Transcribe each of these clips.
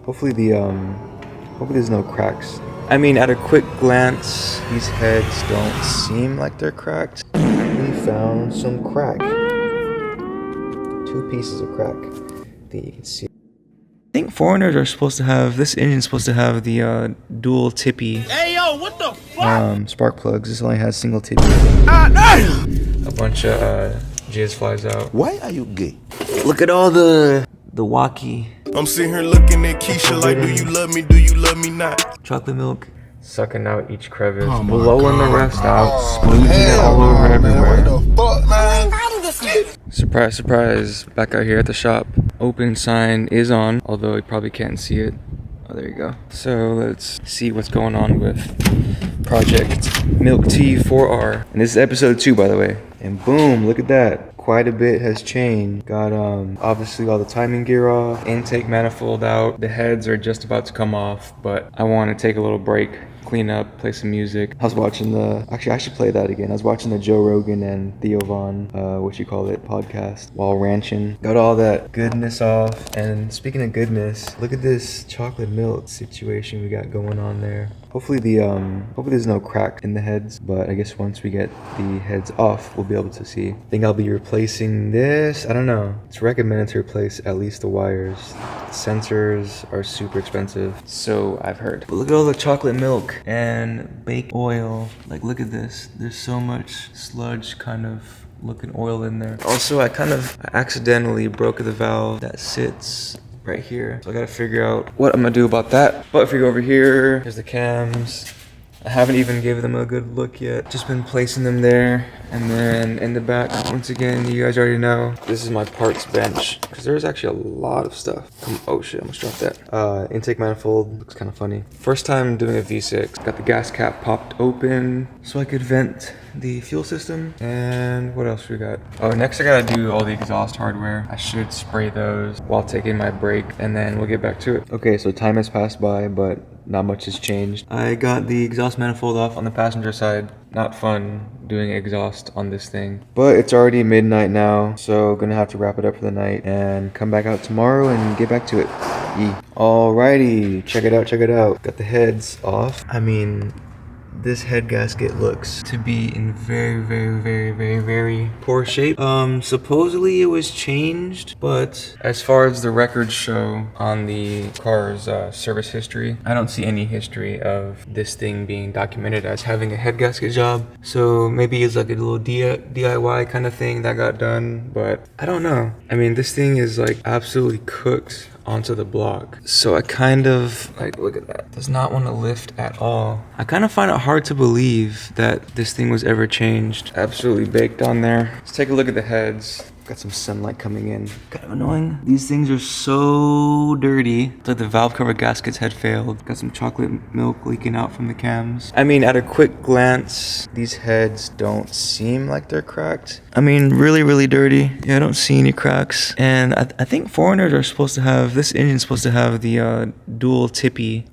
Hopefully there's no cracks. I mean, at a quick glance, these heads don't seem like they're cracked. We found some crack. 2 pieces of crack. I think you can see. I think foreigners are supposed to have, this engine's supposed to have the dual tippy. Hey yo, what the fuck? Spark plugs. This only has single tippy. A bunch of jizz flies out. Why are you gay? Look at all the wacky. I'm sitting here looking at Keisha like, do you love me? Do you love me not? Chocolate milk. Sucking out each crevice, blowing the rest out, splooging it all over everywhere. Surprise, surprise, back out here at the shop. Open sign is on, although you probably can't see it. Oh, there you go. So let's see what's going on with Project MILKT 4R. And this is episode 2, by the way. And boom, look at that. Quite a bit has changed. Got obviously all the timing gear off, intake manifold out. The heads are just about to come off, but I want to take a little break, clean up, play some music. I was watching actually I should play that again. I was watching the Joe Rogan and Theo Von, podcast while ranching. Got all that goodness off. And speaking of goodness, look at this chocolate milk situation we got going on there. Hopefully there's no crack in the heads, but I guess once we get the heads off, we'll be able to see. I think I'll be replacing this. I don't know. It's recommended to replace at least the wires. Sensors are super expensive, so I've heard. But look at all the chocolate milk and baked oil. Like, look at this. There's so much sludge kind of looking oil in there. Also, I accidentally broke the valve that sits right here. So I gotta figure out what I'm gonna do about that. But if you go over here, here's the cams. I haven't even given them a good look yet. Just been placing them there. And then in the back, once again, you guys already know, this is my parts bench. Because there's actually a lot of stuff. Oh shit, I almost dropped that. Intake manifold, looks kind of funny. First time doing a V6. Got the gas cap popped open so I could vent the fuel system. And what else we got? Oh, next I gotta do all the exhaust hardware. I should spray those while taking my break, and then we'll get back to it. Okay, so time has passed by, but not much has changed. I got the exhaust manifold off on the passenger side. Not fun doing exhaust on this thing. But it's already midnight now, so gonna have to wrap it up for the night and come back out tomorrow and get back to it. Alrighty, check it out, check it out. Got the heads off. I mean, this head gasket looks to be in very, very, very, very, very poor shape. Supposedly it was changed, but as far as the records show on the car's service history, I don't see any history of this thing being documented as having a head gasket job. So maybe it's like a little DIY kind of thing that got done, but I don't know. I mean, this thing is like absolutely cooked onto the block. So I kind of, like, look at that. Does not want to lift at all. I kind of find it hard to believe that this thing was ever changed. Absolutely baked on there. Let's take a look at the heads. Got some sunlight coming in. Kind of annoying. These things are so dirty. It's like the valve cover gaskets had failed. Got some chocolate milk leaking out from the cams. I mean, at a quick glance, these heads don't seem like they're cracked. I mean, really, really dirty. Yeah, I don't see any cracks. And I think foreigners are supposed to have, this engine's supposed to have the dual tippy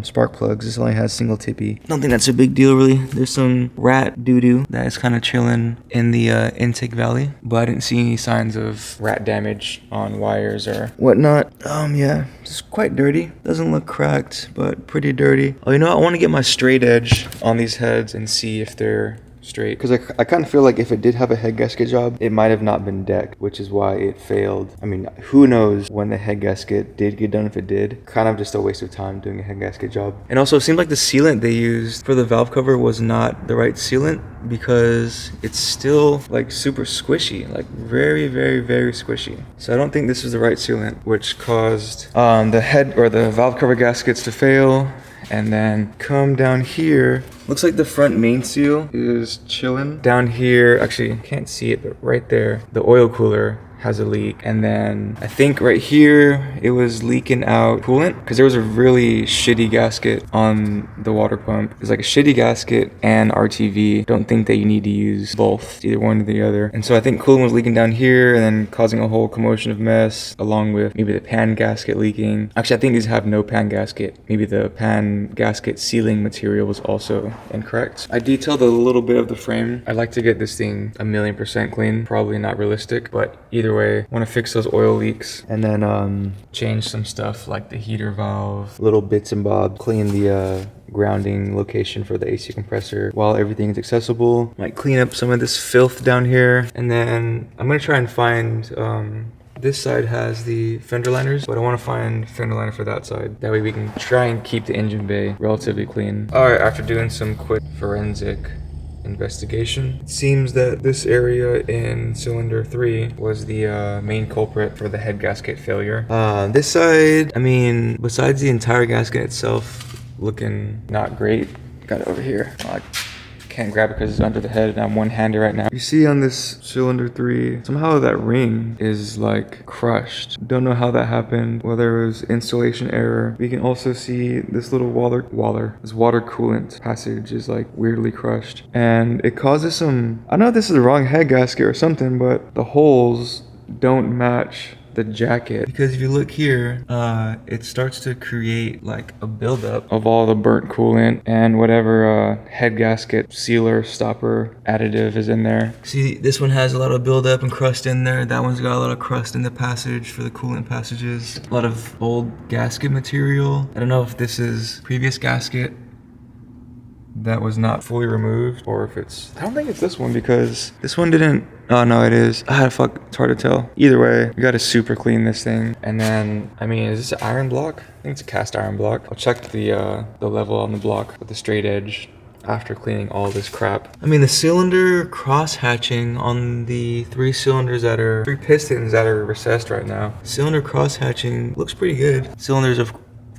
spark plugs. This only has single tippy. I don't think that's a big deal, really. There's some rat doo-doo that is kind of chilling in the intake valley, but I didn't see any signs of rat damage on wires or whatnot. Yeah, it's quite dirty. Doesn't look cracked, but pretty dirty. Oh, you know, I want to get my straight edge on these heads and see if they're straight, because I kind of feel like if it did have a head gasket job, it might have not been decked, which is why it failed. I mean, who knows when the head gasket did get done, if it did. Kind of just a waste of time doing a head gasket job. And also, it seemed like the sealant they used for the valve cover was not the right sealant, because it's still like super squishy, like very, very, very squishy. So I don't think this is the right sealant, which caused the head or the valve cover gaskets to fail. And then come down here. Looks like the front main seal is chilling. Down here, actually, can't see it, but right there, the oil cooler has a leak. And then I think right here, it was leaking out coolant, because there was a really shitty gasket on the water pump. It's like a shitty gasket and RTV. Don't think that you need to use both, either one or the other. And so I think coolant was leaking down here and then causing a whole commotion of mess, along with maybe the pan gasket leaking. Actually, I think these have no pan gasket. Maybe the pan gasket sealing material was also incorrect. I detailed a little bit of the frame. I'd like to get this thing 1,000,000% clean. Probably not realistic, but either either way, I want to fix those oil leaks and then change some stuff like the heater valve, little bits and bobs, clean the grounding location for the AC compressor while everything is accessible. Might clean up some of this filth down here, and then I'm gonna try and find this side has the fender liners, but I want to find fender liner for that side. That way we can try and keep the engine bay relatively clean. All right, after doing some quick forensic investigation, it seems that this area in cylinder 3 was the main culprit for the head gasket failure. This side, I mean, besides the entire gasket itself looking not great, got it over here. I can't grab it because it's under the head and I'm one-handed right now. You see on this cylinder 3, somehow that ring is like crushed. Don't know how that happened, whether it was installation error. We can also see this little this water coolant passage is like weirdly crushed. And it causes some, I don't know if this is the wrong head gasket or something, but the holes don't match the jacket, because if you look here, it starts to create like a buildup of all the burnt coolant and whatever head gasket sealer stopper additive is in there. See, this one has a lot of buildup and crust in there. That one's got a lot of crust in the passage for the coolant passages. A lot of old gasket material. I don't know if this is previous gasket that was not fully removed, or if it's, I don't think it's this one, because this one didn't. Oh no, it is. Fuck, it's hard to tell. Either way, we gotta super clean this thing. And then, I mean, is this an iron block? I think it's a cast iron block. I'll check the level on the block with the straight edge after cleaning all this crap. I mean, the cylinder cross hatching on the three pistons that are recessed right now. Cylinder cross hatching looks pretty good. Cylinders, of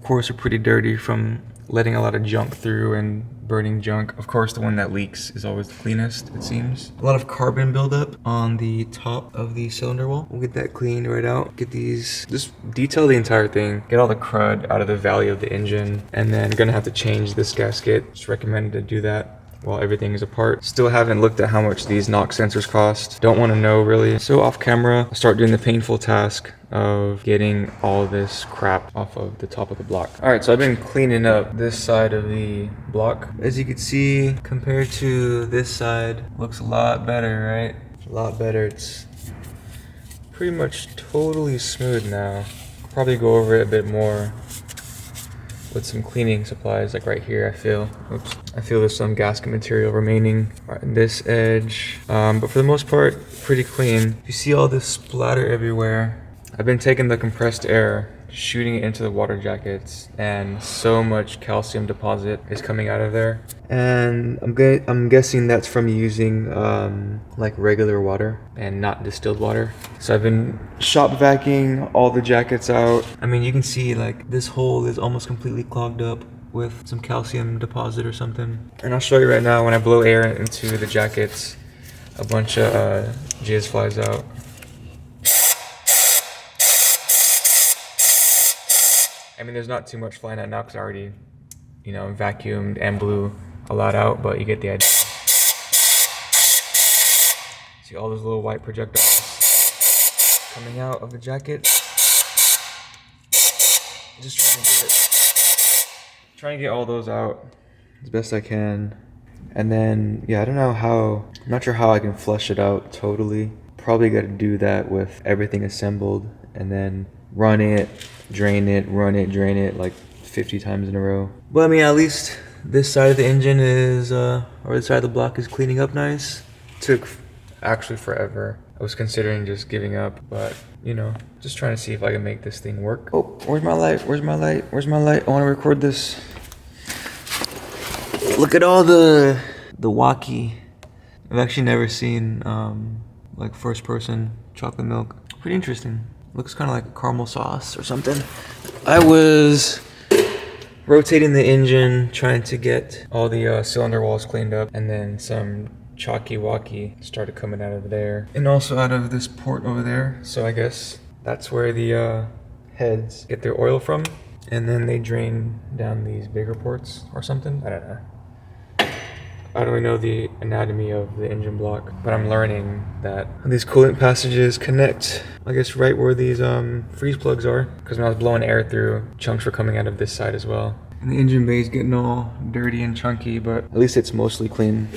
course, are pretty dirty from letting a lot of junk through and burning junk. Of course, the one that leaks is always the cleanest, it seems. A lot of carbon buildup on the top of the cylinder wall. We'll get that cleaned right out. Get these, just detail the entire thing. Get all the crud out of the valley of the engine. And then gonna have to change this gasket. It's recommended to do that while everything is apart. Still haven't looked at how much these knock sensors cost. Don't want to know really. So off camera, I'll start doing the painful task of getting all this crap off of the top of the block. All right, so I've been cleaning up this side of the block. As you can see, compared to this side, looks a lot better, right? A lot better. It's pretty much totally smooth now. I'll probably go over it a bit more with some cleaning supplies, like right here. I feel there's some gasket material remaining on this edge, but for the most part, pretty clean. You see all this splatter everywhere. I've been taking the compressed air, shooting it into the water jackets, and so much calcium deposit is coming out of there. And I'm guessing that's from using like regular water and not distilled water. So I've been shop vacuuming all the jackets out. I mean, you can see like this hole is almost completely clogged up with some calcium deposit or something. And I'll show you right now, when I blow air into the jackets, a bunch of jizz flies out. I mean, there's not too much flying out now because I already, vacuumed and blew a lot out, but you get the idea. See all those little white projectiles coming out of the jacket. Just trying to get all those out as best I can. And then, yeah, I'm not sure how I can flush it out totally. Probably got to do that with everything assembled and then run it, drain it, run it, drain it like 50 times in a row. But I mean, at least this side of the engine is, or this side of the block is cleaning up nice. Took actually forever. I was considering just giving up, but just trying to see if I can make this thing work. Oh, where's my light? Where's my light? Where's my light? I want to record this. Look at all the walkie. I've actually never seen like first person chocolate milk. Pretty interesting. Looks kind of like a caramel sauce or something. I was rotating the engine, trying to get all the cylinder walls cleaned up, and then some chalky walkie started coming out of there. And also out of this port over there. So I guess that's where the heads get their oil from. And then they drain down these bigger ports or something. I don't know. I don't really know the anatomy of the engine block, but I'm learning that these coolant passages connect, I guess, right where these freeze plugs are. Because when I was blowing air through, chunks were coming out of this side as well. And the engine bay is getting all dirty and chunky, but at least it's mostly clean.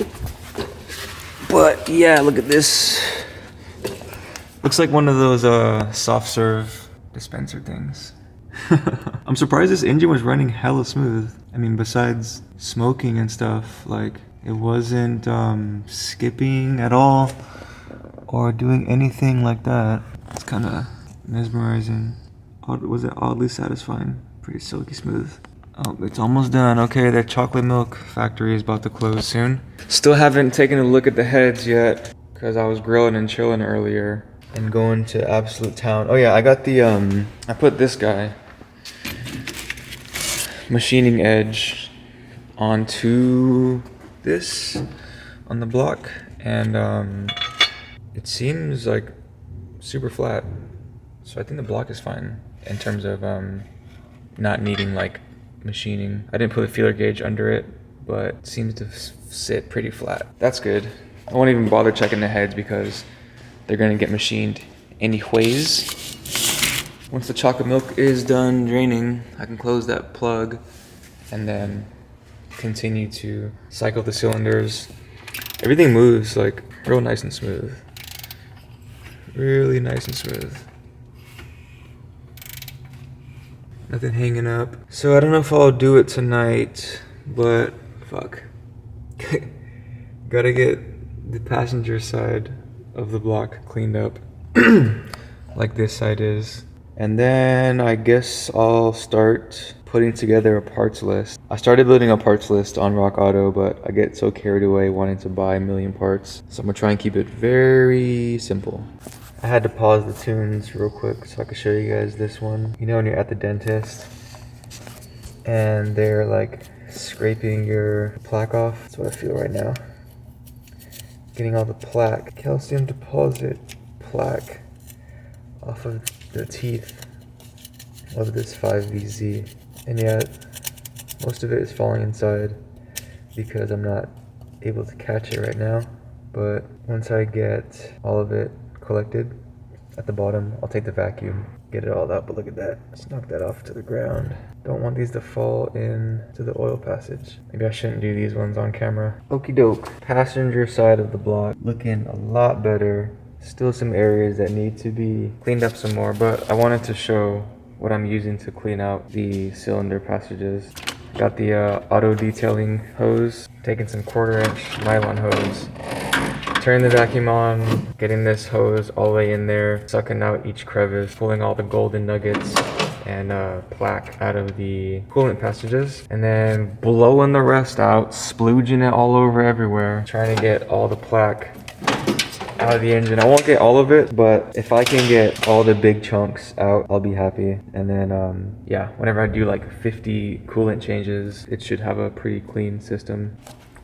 But yeah, look at this. Looks like one of those soft serve dispenser things. I'm surprised this engine was running hella smooth. I mean, besides smoking and stuff, like it wasn't skipping at all or doing anything like that. It's kind of mesmerizing. Was it oddly satisfying? Pretty silky smooth. Oh, it's almost done. Okay, that chocolate milk factory is about to close soon. Still haven't taken a look at the heads yet because I was grilling and chilling earlier and going to absolute town. Oh yeah, I got the I put this guy machining edge onto this on the block, and it seems like super flat, so I think the block is fine in terms of not needing like machining. I didn't put a feeler gauge under it, but it seems to sit pretty flat. That's good. I won't even bother checking the heads because they're gonna get machined anyways. Once the chocolate milk is done draining, I can close that plug and then continue to cycle the cylinders. Everything moves like real nice and smooth. Really nice and smooth. Nothing hanging up. So I don't know if I'll do it tonight, but fuck. Gotta get the passenger side of the block cleaned up like this side is. And then I guess I'll start putting together a parts list. I started building a parts list on Rock Auto, but I get so carried away wanting to buy a million parts. So I'm gonna try and keep it very simple. I had to pause the tunes real quick so I could show you guys this one. You know when you're at the dentist and they're like scraping your plaque off? That's what I feel right now. Getting all the plaque, calcium deposit plaque off of the teeth of this 5VZ. And yet, most of it is falling inside because I'm not able to catch it right now. But once I get all of it collected at the bottom, I'll take the vacuum, get it all out. But look at that, just knock that off to the ground. Don't want these to fall into the oil passage. Maybe I shouldn't do these ones on camera. Okie doke. Passenger side of the block looking a lot better. Still some areas that need to be cleaned up some more, but I wanted to show what I'm using to clean out the cylinder passages. Got the auto detailing hose, taking some 1/4-inch nylon hose, turning the vacuum on, getting this hose all the way in there, sucking out each crevice, pulling all the golden nuggets and plaque out of the coolant passages, and then blowing the rest out, splooging it all over everywhere, trying to get all the plaque out of the engine. I won't get all of it, but if I can get all the big chunks out, I'll be happy. And then yeah, whenever I do like 50 coolant changes, it should have a pretty clean system.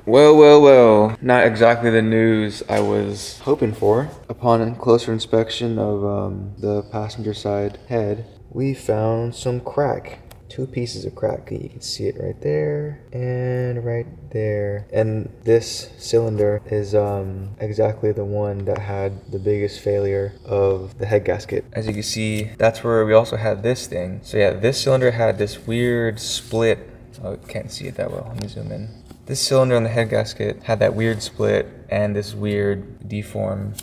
Well, not exactly the news I was hoping for. Upon closer inspection of the passenger side head, we found some crack. 2 pieces of crack. You can see it right there and right there. And this cylinder is exactly the one that had the biggest failure of the head gasket. As you can see, that's where we also had this thing. So yeah, this cylinder had this weird split. Oh, can't see it that well. Let me zoom in. This cylinder on the head gasket had that weird split and this weird deform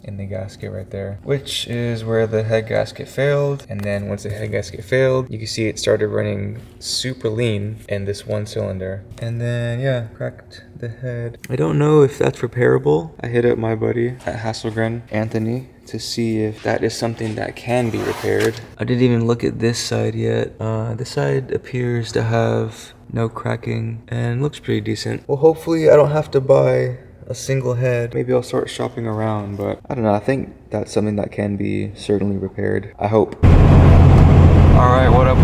in the gasket right there, which is where the head gasket failed. And then once the head gasket failed, you can see it started running super lean in this one cylinder. And then yeah, cracked the head. I don't know if that's repairable. I hit up my buddy at Hasselgren, Anthony, to see if that is something that can be repaired. I didn't even look at this side yet. This side appears to have no cracking and looks pretty decent. Well, hopefully I don't have to buy a single head. Maybe I'll start shopping around, but I don't know. I think that's something that can be certainly repaired. I hope. All right, what up?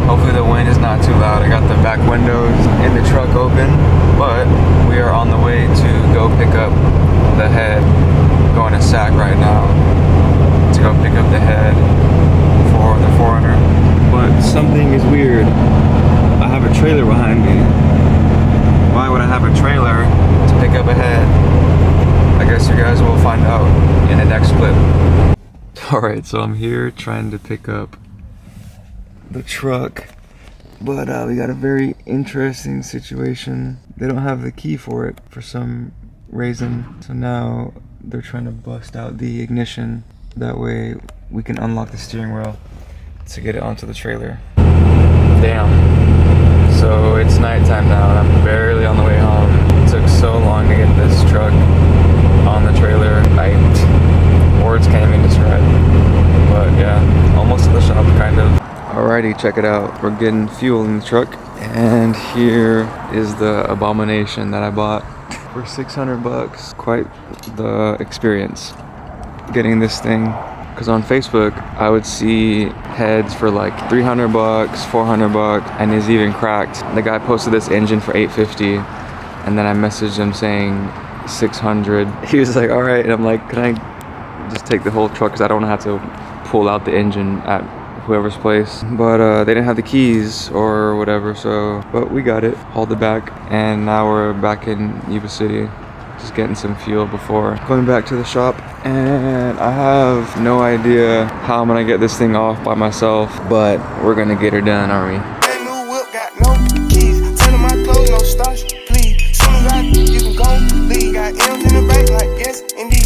Hopefully the wind is not too loud. I got the back windows in the truck open, but we are on the way to go pick up the head. Going to SAC right now to go pick up the head for the 4Runner. But something is weird. I have a trailer behind me. Why would I have a trailer to pick up a head? I guess you guys will find out in the next clip. Alright, so I'm here trying to pick up the truck, but we got a very interesting situation. They don't have the key for it for some reason, so now they're trying to bust out the ignition That way we can unlock the steering wheel to get it onto the trailer. Damn. So it's nighttime now and I'm barely on the way home. It took so long to get this truck on the trailer. Words can't even describe. But yeah, almost to the shop kind of. Alrighty, check it out. We're getting fuel in the truck. And here is the abomination that I bought for 600 bucks. Quite the experience getting this thing. Because on Facebook, I would see heads for like 300 bucks, 400 bucks, and it's even cracked. The guy posted this engine for 850, and then I messaged him saying 600. He was like, all right, and I'm like, can I just take the whole truck? Because I don't have to pull out the engine at whoever's place. But they didn't have the keys or whatever, so, but we got it, hauled it back, and now we're back in Yuba City. Just getting some fuel before going back to the shop. And I have no idea how I'm gonna get this thing off by myself, but we're gonna get her done, aren't we? Brand new whip, got no keys. Turn my clothes, no starch, please. Soon as I you can go, leave. Got M's in the bank, like yes, indeed.